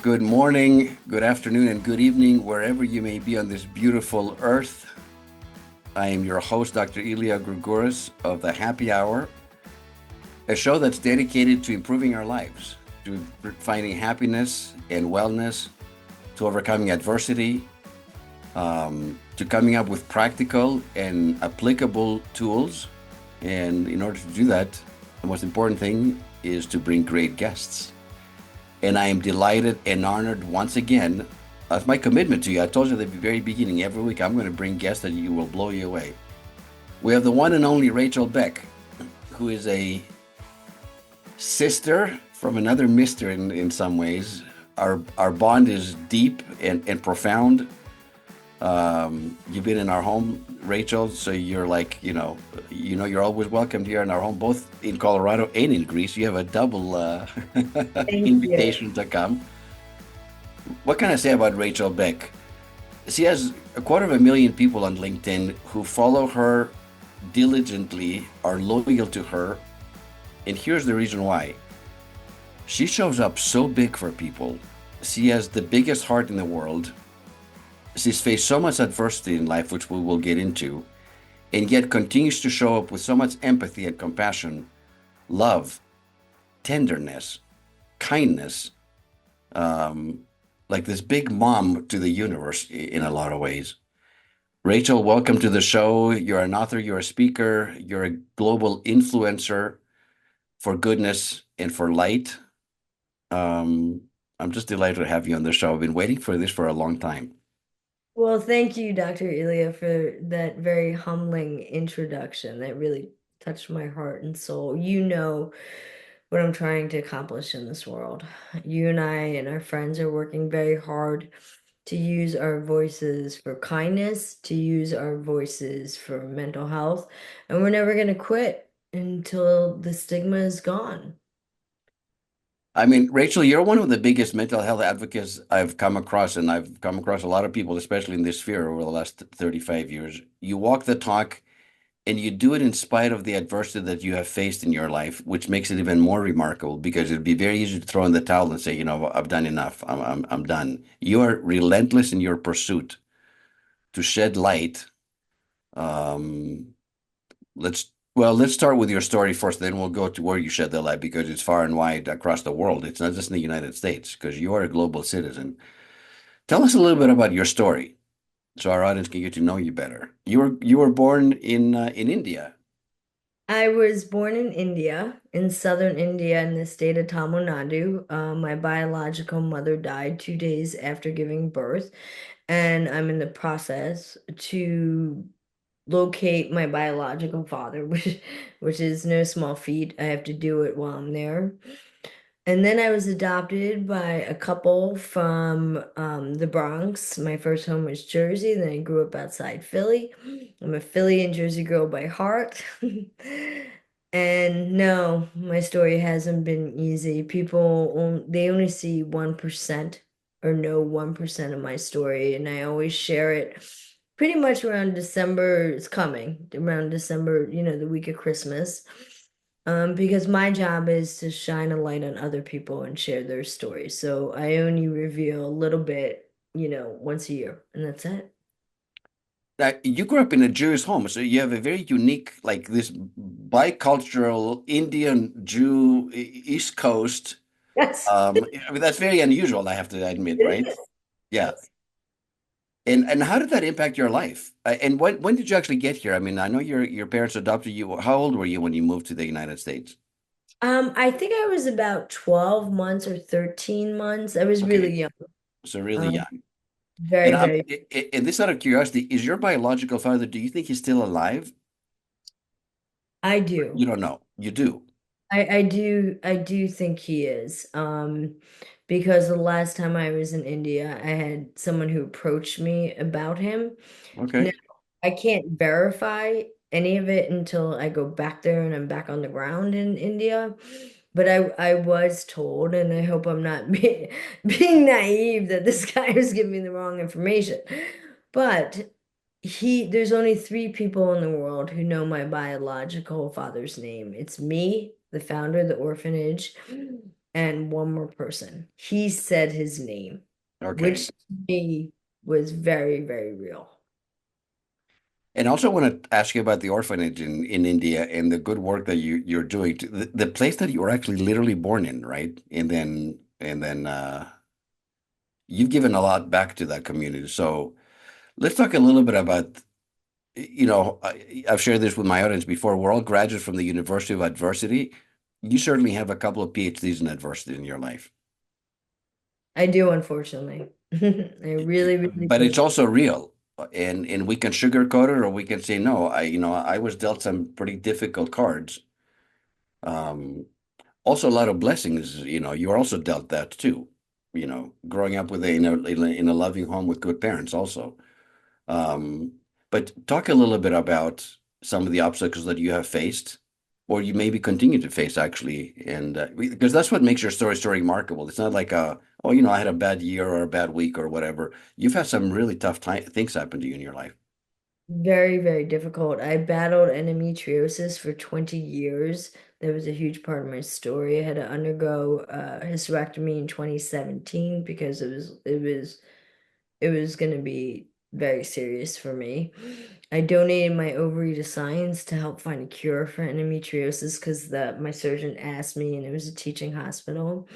Good morning, good afternoon, and good evening, wherever you may be on this beautiful earth. I am your host, Dr. Elia Gregoris of the Happy Hour, a show that's dedicated to improving our lives, to finding happiness and wellness, to overcoming adversity, to coming up with practical and applicable tools. And in order to do that, the most important thing is to bring great guests. And I am delighted and honored once again. That's my commitment to you. I told you at the very beginning, every week I'm going to bring guests that you will blow you away. We have the one and only Rachel Beck, who is a sister from another mister in some ways. Our bond is deep and profound. You've been in our home, Rachel, so you're like, you're always welcomed here in our home, both in Colorado and in Greece. You have a double Thank you. invitation to come. What can I say about Rachel Beck? She has 250,000 people on LinkedIn who follow her diligently, are loyal to her, and here's the reason why. She shows up so big for people. She has the biggest heart in the world. She's faced so much adversity in life, which we will get into, and yet continues to show up with so much empathy and compassion, love, tenderness, kindness, um, like this big mom to the universe in a lot of ways. Rachel, welcome to the show. You're an author, you're a speaker, you're a global influencer for goodness and for light. Um, I'm just delighted to have you on the show. I've been waiting for this for a long time. Well, thank you, Dr. Elia, for that very humbling introduction. That really touched my heart and soul. You know what I'm trying to accomplish in this world. You and I and our friends are working very hard to use our voices for kindness, to use our voices for mental health, and we're never going to quit until the stigma is gone. I mean, Rachel, you're one of the biggest mental health advocates I've come across, and I've come across a lot of people, especially in this sphere over the last 35 years. You walk the talk and you do it in spite of the adversity that you have faced in your life, which makes it even more remarkable because it'd be very easy to throw in the towel and say, I've done enough. I'm done. You are relentless in your pursuit to shed light. Um, let's start with your story first, then we'll go to where you shed the light because it's far and wide across the world. It's not just in the United States because you are a global citizen. Tell us a little bit about your story so our audience can get to know you better. You were born in India. I was born in India, in southern India, in the state of Tamil Nadu. My biological mother died 2 days after giving birth, and I'm in the process to locate my biological father, which is no small feat. I have to do it while I'm there. And then I was adopted by a couple from the Bronx. My first home was Jersey. Then I grew up outside Philly. I'm a Philly and Jersey girl by heart. And no, my story hasn't been easy. They only see 1% or know 1% of my story. And I always share it pretty much around December. It's coming around December, the week of Christmas. Because my job is to shine a light on other people and share their stories. So I only reveal a little bit, once a year, and that's it. You grew up in a Jewish home, so you have a very unique, like this bicultural Indian Jew East Coast. Yes, I mean, that's very unusual, I have to admit, it right? is. Yeah. Yes. And how did that impact your life? And when did you actually get here? I mean, I know your parents adopted you. How old were you when you moved to the United States? I think I was about 12 months or 13 months. I was really Okay, young. so really Um, young. very, And very. this out of curiosity, is your biological father, do you think he's still alive? I You do. don't know. You do. I do think he is. Because the last time I was in India, I had someone who approached me about him. Okay. I can't verify any of it until I go back there and I'm back on the ground in India. But I was told, and I hope I'm not being naive that this guy was giving me the wrong information. But there's only three people in the world who know my biological father's name. It's me, the founder of the orphanage, and one more person. He said his name, Okay. which to me was very, very real. And also want to ask you about the orphanage in India and the good work that you're doing. The place that you were actually literally born in, right? And then you've given a lot back to that community. So let's talk a little bit about, I've shared this with my audience before. We're all graduates from the University of Adversity. You certainly have a couple of PhDs in adversity in your life, I do, unfortunately. I really, really but it's do. also real. And we can sugarcoat it or we can say, no, I was dealt some pretty difficult cards. Um, Also, a lot of blessings. You're also dealt that too. Growing up with in a loving home with good parents also. Um, but talk a little bit about some of the obstacles that you have faced, or you maybe continue to face actually, and because that's what makes your story remarkable. It's not like oh, I had a bad year or a bad week or whatever. You've had some really tough things happen to you in your life. Very, very difficult. I battled endometriosis for 20 years. That was a huge part of my story. I had to undergo hysterectomy in 2017 because it was going to be very serious for me. I donated my ovary to science to help find a cure for endometriosis because the my surgeon asked me, and it was a teaching hospital.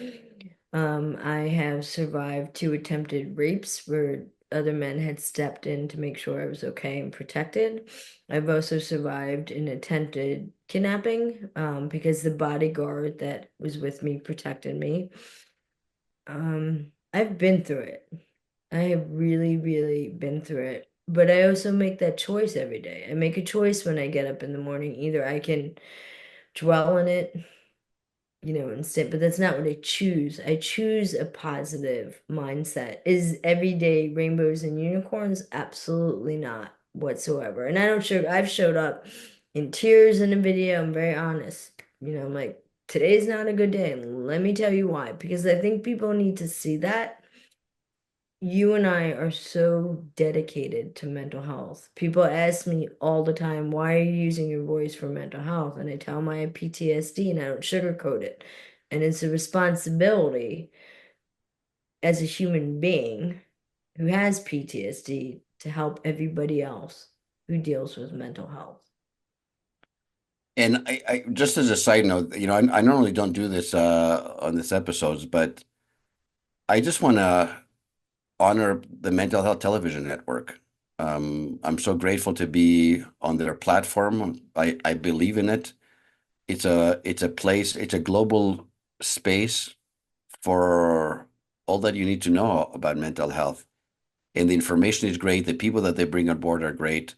I have survived two attempted rapes where other men had stepped in to make sure I was okay and protected. I've also survived an attempted kidnapping, because the bodyguard that was with me protected me. I've been through it. I have really, really been through it. But I also make that choice every day. I make a choice when I get up in the morning. Either I can dwell in it, instead, but that's not what I choose. I choose a positive mindset. Is every day rainbows and unicorns? Absolutely not whatsoever. And I've showed up in tears in a video. I'm very honest. I'm like, today's not a good day. And let me tell you why. Because I think people need to see that you and I are so dedicated to mental health. People ask me all the time, why are you using your voice for mental health? And I tell them I have PTSD and I don't sugarcoat it. And it's a responsibility as a human being who has PTSD to help everybody else who deals with mental health. And I just as a side note, I normally don't do this on this episodes, but I just want to honor the Mental Health Television Network. I'm so grateful to be on their platform. I believe in it. It's a place, it's a global space for all that you need to know about mental health. And the information is great. The people that they bring on board are great.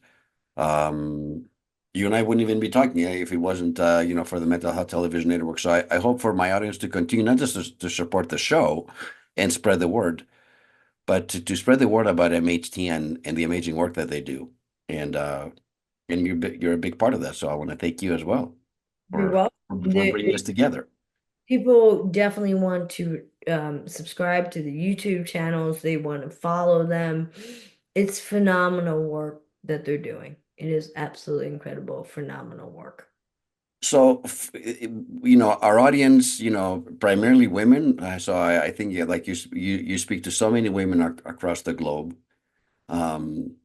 Um, you and I wouldn't even be talking if it wasn't, for the Mental Health Television Network. So I hope for my audience to continue, not just to support the show and spread the word, but to spread the word about MHTN and the amazing work that they do. And you're a big part of that. So I want to thank you as well You're for welcome. for bringing us together. People definitely want to subscribe to the YouTube channels. They want to follow them. It's phenomenal work that they're doing. It is absolutely incredible, phenomenal work. So, our audience, primarily women. So I think, yeah, like you speak to so many women across the globe. Um,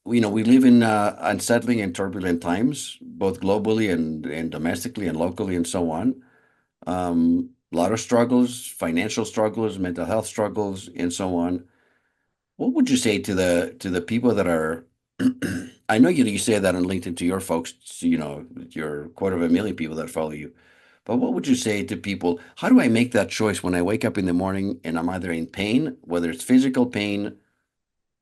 we live in unsettling and turbulent times, both globally and domestically and locally and so on. A lot of struggles, financial struggles, mental health struggles, and so on. What would you say to the people that are? I know you say that on LinkedIn to your folks, your 250,000 people that follow you. But what would you say to people? How do I make that choice when I wake up in the morning and I'm either in pain, whether it's physical pain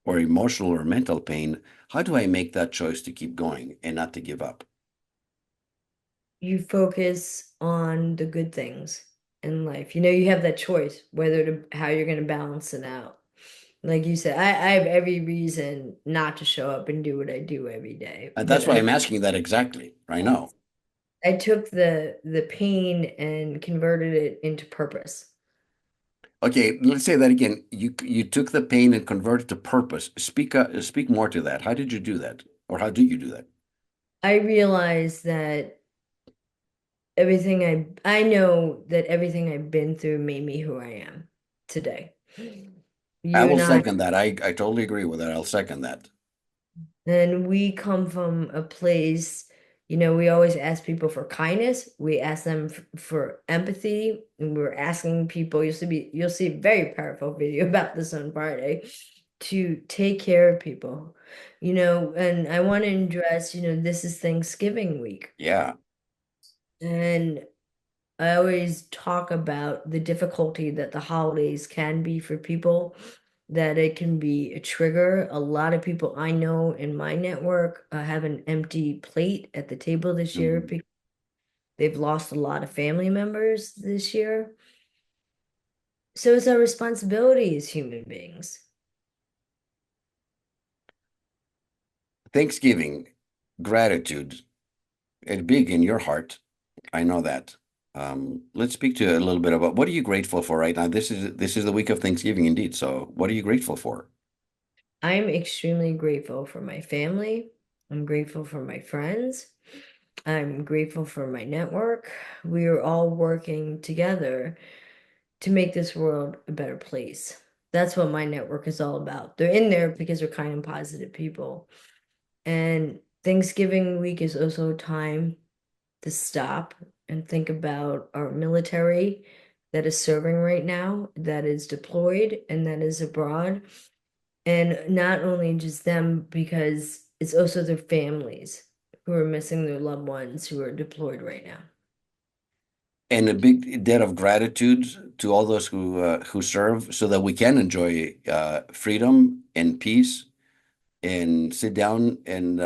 or emotional or mental pain? How do I make that choice to keep going and not to give up? You focus on the good things in life. You have that choice whether to how you're going to balance it out. Like you said, I have every reason not to show up and do what I do every day. And But that's why I'm asking that exactly. I know. I took the pain and converted it into purpose. Okay, let's say that again. You took the pain and converted to purpose. Speak more to that. How did you do that? Or how do you do that? I realized that I know that everything I've been through made me who I am today. I You will and I, second that. I totally agree with that. I'll second that. and we come from a place, we always ask people for kindness. We ask them for empathy, and we're asking people, you'll see a very powerful video about this on Friday, to take care of people. And I want to address, this is Thanksgiving week. Yeah. And I always talk about the difficulty that the holidays can be for people, that it can be a trigger. A lot of people I know in my network have an empty plate at the table this year Mhm. because they've lost a lot of family members this year. So it's our responsibility as human beings. Thanksgiving, gratitude, it's big in your heart. I know that. Let's speak to a little bit about what are you grateful for right now? This is the week of Thanksgiving indeed. So what are you grateful for? I'm extremely grateful for my family. I'm grateful for my friends. I'm grateful for my network. We are all working together to make this world a better place. That's what my network is all about. They're in there because they're kind and positive people. And Thanksgiving week is also time to stop and think about our military that is serving right now, that is deployed and that is abroad. And not only just them, because it's also their families who are missing their loved ones who are deployed right now. And a big debt of gratitude to all those who serve, so that we can enjoy freedom and peace and sit down and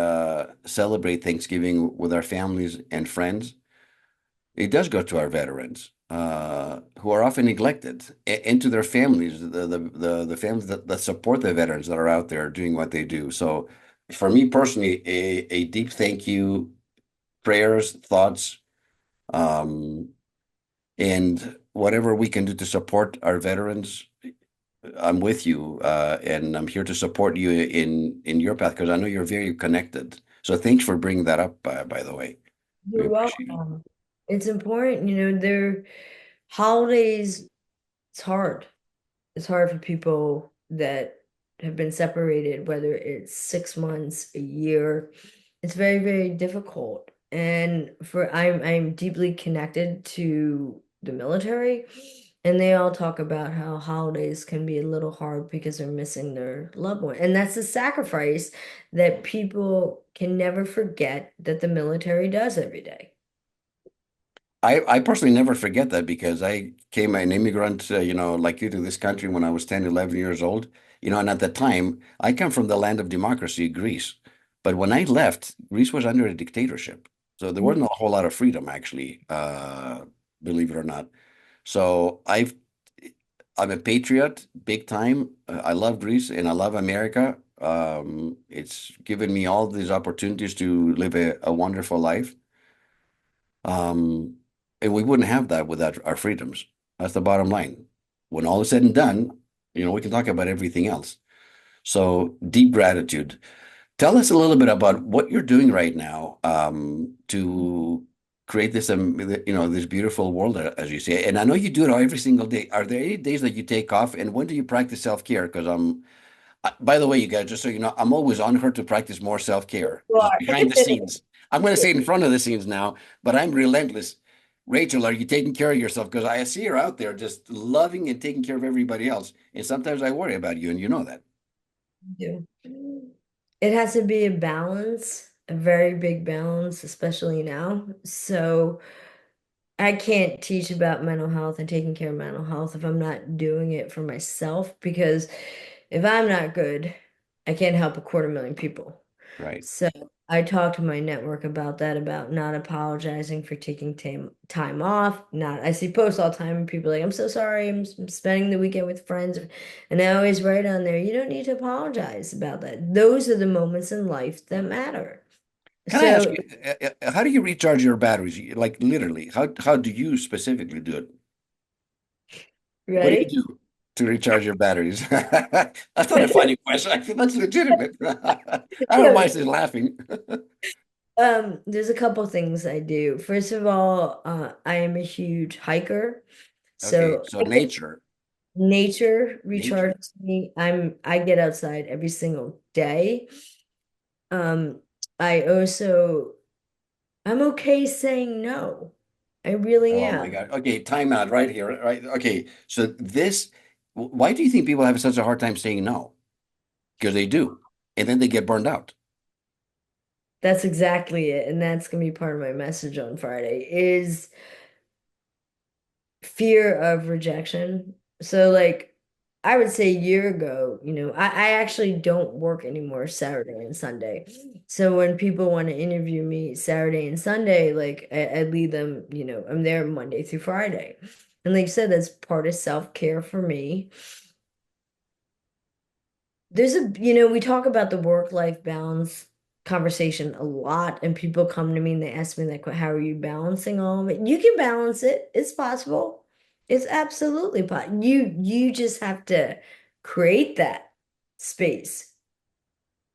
celebrate Thanksgiving with our families and friends. It does go to our veterans who are often neglected, and to their families, the families that support the veterans that are out there doing what they do. So, for me personally, a deep thank you, prayers, thoughts, um, and whatever we can do to support our veterans. I'm with you, and I'm here to support you in your path because I know you're very connected. So thanks for bringing that up, by the way. We You're appreciate it. welcome. It's important, they're holidays, it's hard. It's hard for people that have been separated, whether it's 6 months, a year. It's very, very difficult. And I'm deeply connected to the military, and they all talk about how holidays can be a little hard because they're missing their loved one. And that's a sacrifice that people can never forget that the military does every day. I personally never forget that because I came an immigrant, like you to this country when I was 10, 11 years old, and at the time I come from the land of democracy, Greece. But when I left, Greece was under a dictatorship. So there wasn't a whole lot of freedom, actually, believe it or not. So I'm a patriot, big time. I love Greece and I love America. It's given me all these opportunities to live a wonderful life. Um, and we wouldn't have that without our freedoms. That's the bottom line. When all is said and done, we can talk about everything else. So deep gratitude. Tell us a little bit about what you're doing right now to create this beautiful world, as you say. And I know you do it every single day. Are there any days that you take off? And when do you practice self-care? Because by the way, you guys, just so you know, I'm always on her to practice more self-care, You just are. behind the scenes. I'm going to say it in front of the scenes now, but I'm relentless. Rachel, are you taking care of yourself? Because I see her out there just loving and taking care of everybody else. And sometimes I worry about you, and you know that. Do. It has to be a balance, a very big balance, especially now. So I can't teach about mental health and taking care of mental health if I'm not doing it for myself, because if I'm not good, I can't help 250,000 people. Right. So I talked to my network about that, about not apologizing for taking time off. Not, I see posts all the time, and people are like, I'm so sorry, I'm spending the weekend with friends. And I always write on there, you don't need to apologize about that. Those are the moments in life that matter. Can I ask So, you, how do you recharge your batteries? Like literally, how do you specifically do it? What do you ready? do to recharge your batteries? That's not a funny question. I feel that's legitimate. I don't mind just laughing. There's a couple things I do. First of all, I am a huge hiker. Okay, So so nature, nature nature. recharges me. I get outside every single day. Um, I also I'm okay saying no. I really Oh my am. God. Okay, time out right here. Right. Okay, so why do you think people have such a hard time saying no? Because they do, and then they get burned out. That's exactly it. And that's gonna be part of my message on Friday is fear of rejection. So like I would say a year ago, I actually don't work anymore Saturday and Sunday. So when people want to interview me Saturday and Sunday, like I lead them, I'm there Monday through Friday. And like you said, that's part of self-care for me. We talk about the work-life balance conversation a lot, and people come to me and they ask me like, how are you balancing all of it? You can balance it. It's possible. It's absolutely possible. You just have to create that space.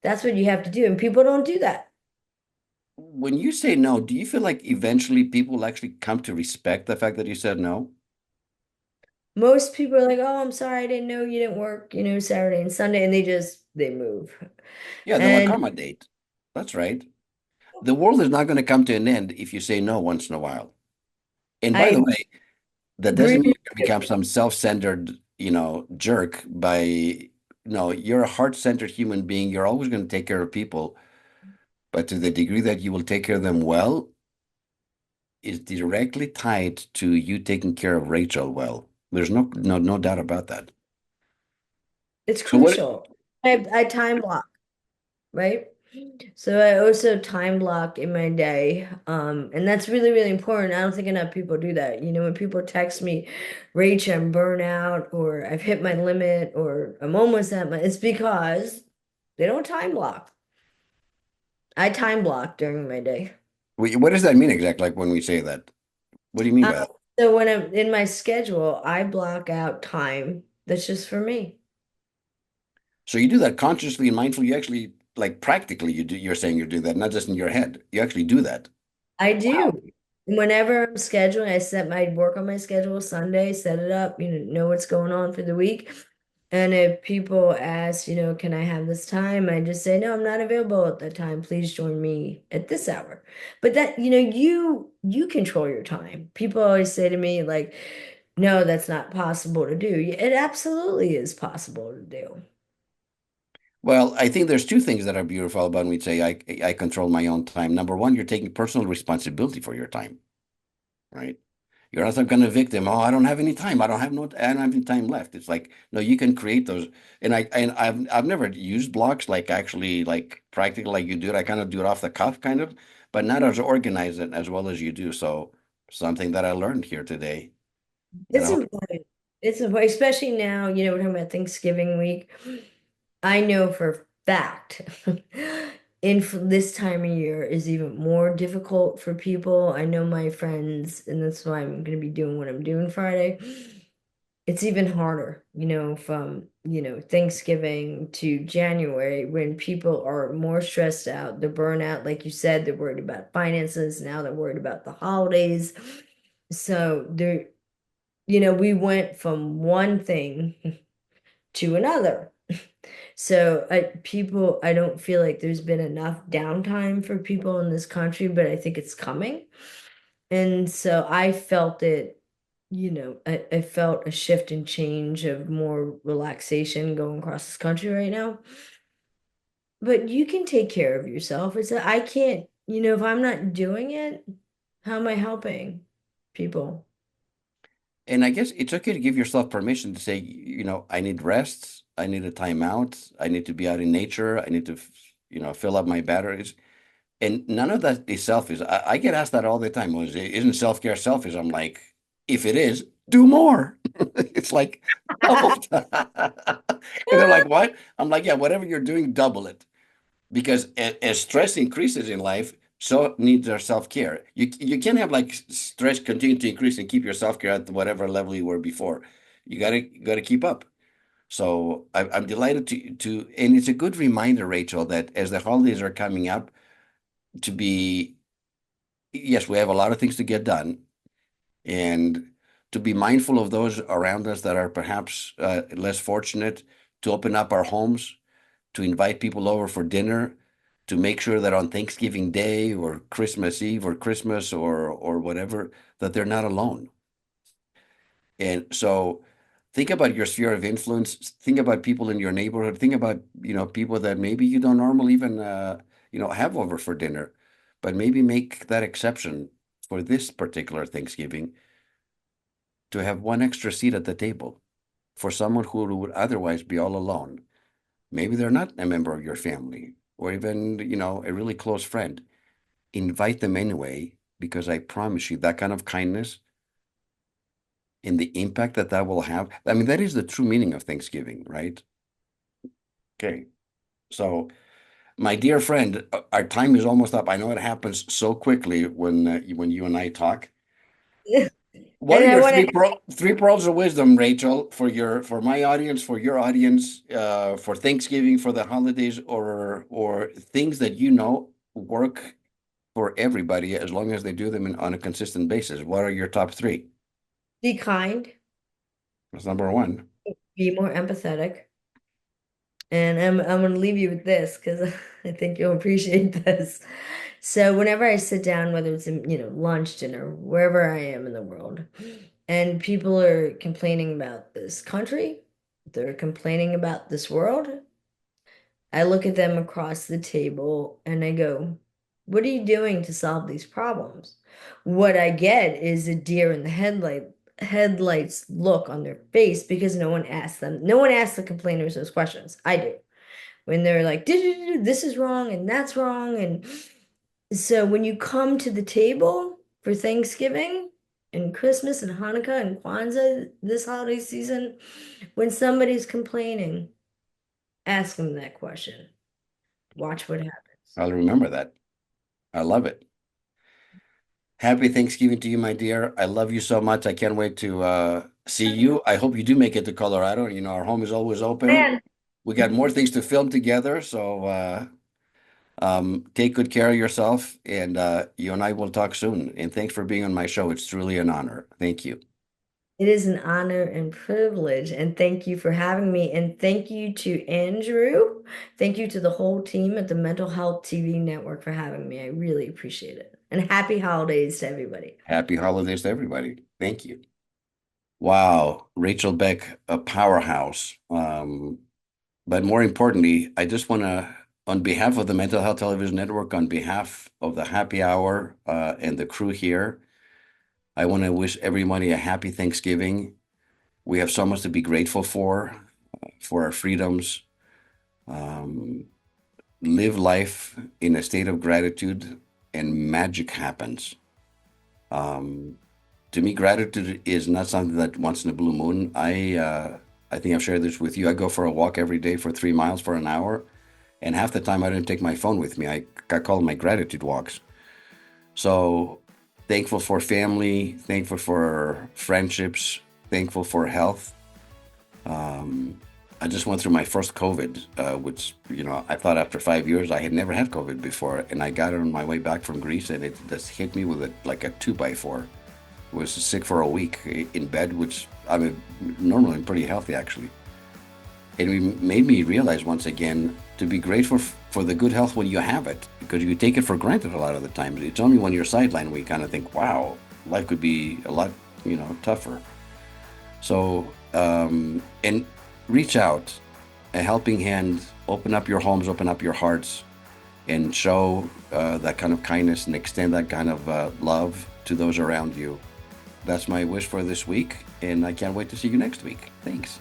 That's what you have to do, and people don't do that. When you say no, do you feel like eventually people will actually come to respect the fact that you said no? Most people are like, "Oh, I'm sorry, I didn't know you didn't work, Saturday and Sunday," and they move. Yeah, they'll And accommodate. That's right. The world is not going to come to an end if you say no once in a while. And by the I way, that agree doesn't mean with you're going to you. become some self-centered, jerk by, no, you're a heart-centered human being. You're always going to take care of people, but to the degree that you will take care of them well is directly tied to you taking care of Rachel well. There's no doubt about that. It's So what crucial. I time block, right? So I also time block in my day. And that's really, really important. I don't think enough people do that. When people text me, Rach, I'm burnout, or I've hit my limit, or I'm almost at it's because they don't time block. I time block during my day. what does that mean exactly? Like when we say that, what do you mean Um, by that? so when I'm in my schedule, I block out time that's just for me. So you do that consciously and mindfully. You actually like practically you do. You're saying you're doing that, not just in your head. You actually do that. I Wow. do. Whenever I'm scheduling, I set my work on my schedule Sunday, set it up, know what's going on for the week. And if people ask, can I have this time? I just say, no, I'm not available at that time. Please join me at this hour. But that, you control your time. People always say to me, like, no, that's not possible to do. It absolutely is possible to do. Well, I think there's two things that are beautiful about when we say I control my own time. Number one, you're taking personal responsibility for your time, right? You're not some kind of victim. Oh, I don't have any time. I don't have any time left. It's like, no, you can create those. And I've never used blocks like actually like practical like you do it. I kind of do it off the cuff kind of, but not as organized and as well as you do. So something that I learned here today. And I It's hope important. It's important, especially now, we're talking about Thanksgiving week. I know for a fact this time of year is even more difficult for people. I know my friends, and that's why I'm going to be doing what I'm doing Friday. It's even harder, from, Thanksgiving to January when people are more stressed out, the burnout, like you said, they're worried about finances. Now they're worried about the holidays. So we went from one thing to another. So I don't feel like there's been enough downtime for people in this country, but I think it's coming. And so I felt it, I felt a shift and change of more relaxation going across this country right now. But you can take care of yourself. I can't, if I'm not doing it, how am I helping people? and I guess it's okay to give yourself permission to say, I need rest, I need a timeout, I need to be out in nature, I need to, fill up my batteries. And none of that is selfish. I get asked that all the time. Isn't self-care selfish? I'm like, if it is, do more. It's like double. And they're like, what? I'm like, yeah, whatever you're doing, double it. Because as stress increases in life, so needs our self-care. You can't have like stress continue to increase and keep your self-care at whatever level you were before. You gotta keep up. So I'm delighted and it's a good reminder, Rachel, that as the holidays are coming up, to be, yes, we have a lot of things to get done, and to be mindful of those around us that are perhaps less fortunate, to open up our homes, to invite people over for dinner, to make sure that on Thanksgiving Day or Christmas Eve or Christmas or whatever, that they're not alone. And so think about your sphere of influence, think about people in your neighborhood, think about, people that maybe you don't normally even have over for dinner, but maybe make that exception for this particular Thanksgiving to have one extra seat at the table for someone who would otherwise be all alone. Maybe they're not a member of your family or even, a really close friend. Invite them anyway, because I promise you that kind of kindness and the impact that that will have. I mean, that is the true meaning of Thanksgiving, right? Okay. So, my dear friend, our time is almost up. I know it happens so quickly when you and I talk. What are And I your want to three pearls of wisdom, Rachel, for my audience, for your audience, for Thanksgiving, for the holidays, or things that work for everybody as long as they do them on a consistent basis? What are your top three? be kind, That's number one. be more empathetic. And I'm gonna leave you with this because I think you'll appreciate this. So whenever I sit down, whether it's in, lunch, dinner, wherever I am in the world, and people are complaining about this country, they're complaining about this world, I look at them across the table and I go, what are you doing to solve these problems? What I get is a deer in the headlights look on their face because no one asked them. No one asked the complainers those questions. I do. When they're like, this is wrong and that's wrong. And so when you come to the table for Thanksgiving and Christmas and Hanukkah and Kwanzaa this holiday season, when somebody's complaining, ask them that question. Watch what happens. I'll remember that. I love it. Happy Thanksgiving to you, my dear. I love you so much. I can't wait to see you. I hope you do make it to Colorado. Our home is always open. Man, We got more things to film together, so take good care of yourself, and you and I will talk soon. And thanks for being on my show. It's truly an honor. Thank you. it is an honor and privilege. And thank you for having me. And thank you to Andrew. Thank you to the whole team at the Mental Health TV Network for having me. I really appreciate it. And happy holidays to everybody. Happy holidays to everybody. Thank you. Wow, Rachel Beck, a powerhouse. But more importantly, I just want to, on behalf of the Mental Health Television Network, on behalf of the Happy Hour and the crew here, I want to wish everybody a happy Thanksgiving. We have so much to be grateful for our freedoms. Um, Live life in a state of gratitude, and magic happens. Um, to me, gratitude is not something that once in a blue moon. I think I've shared this with you. I go for a walk every day for 3 miles for an hour, and half the time I didn't take my phone with me. I call them my gratitude walks. So thankful for family, thankful for friendships, thankful for health. Um, I just went through my first COVID, which, I thought after 5 years I had never had COVID before. And I got it on my way back from Greece, and it just hit me with like a 2x4. Was sick for a week in bed, which I mean, normally I'm pretty healthy actually. And it made me realize once again to be grateful for the good health when you have it, because you take it for granted a lot of the times. It's only when you're sidelined we kind of think, wow, life could be a lot, tougher. So, and reach out, a helping hand, open up your homes, open up your hearts, and show that kind of kindness and extend that kind of love to those around you. That's my wish for this week, and I can't wait to see you next week. Thanks.